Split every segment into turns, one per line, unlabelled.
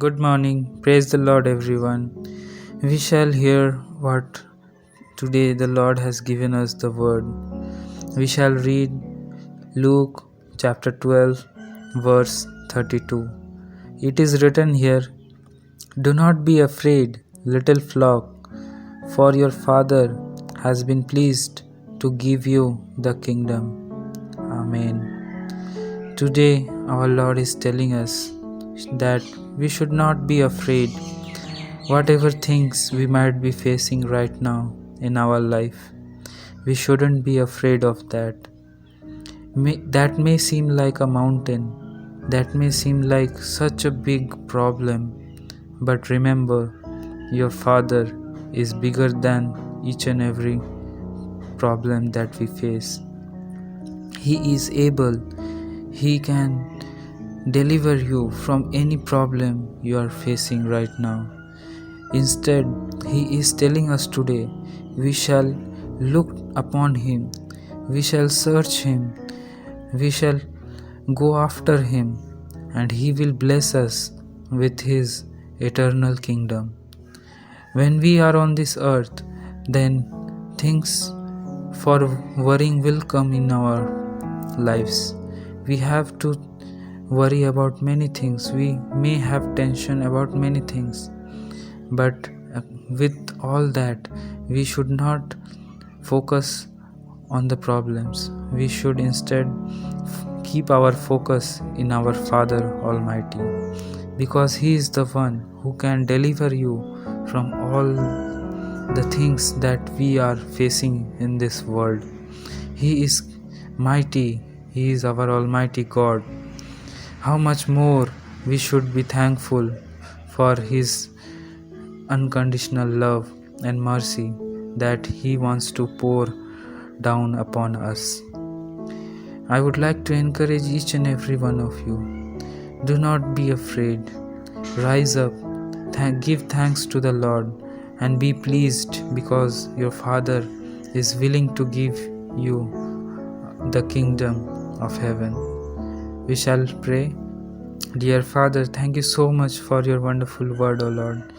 Good morning. Praise the Lord, everyone. We shall hear what today the Lord has given us the word. We shall read Luke chapter 12, verse 32. It is written here, "Do not be afraid, little flock, for your Father has been pleased to give you the kingdom." Amen. Today, our Lord is telling us that we should not be afraid whatever things we might be facing right now in our life. We shouldn't be afraid of that. That may seem like a mountain, that may seem like such a big problem, but remember, your Father is bigger than each and every problem that we face. He is able, He can deliver you from any problem you are facing right now. Instead, He is telling us today, we shall look upon Him, we shall search Him, we shall go after Him, and He will bless us with His eternal kingdom. When we are on this earth, then things for worrying will come in our lives. We have to worry about many things. We may have tension about many things. But with all that, we should not focus on the problems. We should instead keep our focus in our Father Almighty, because He is the one who can deliver you from all the things that we are facing in this world. He is mighty. He is our Almighty God. How much more we should be thankful for His unconditional love and mercy that He wants to pour down upon us. I would like to encourage each and every one of you. Do not be afraid. Rise up, give thanks to the Lord, and be pleased because your Father is willing to give you the kingdom of heaven. We shall pray. Dear Father, thank you so much for your wonderful word, O Lord.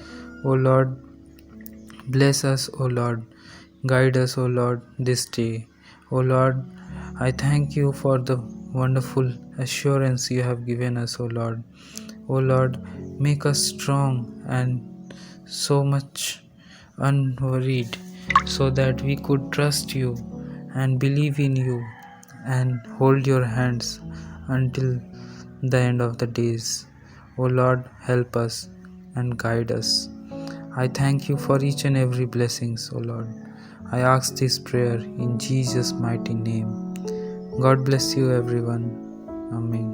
O Lord, bless us, O Lord. Guide us, O Lord, this day. O Lord, I thank you for the wonderful assurance you have given us, O Lord. O Lord, make us strong and so much unworried, so that we could trust you and believe in you and hold your hands until the end of the days. O Lord, help us and guide us. I thank you for each and every blessings, O Lord. I ask this prayer in Jesus' mighty name. God bless you, everyone. Amen.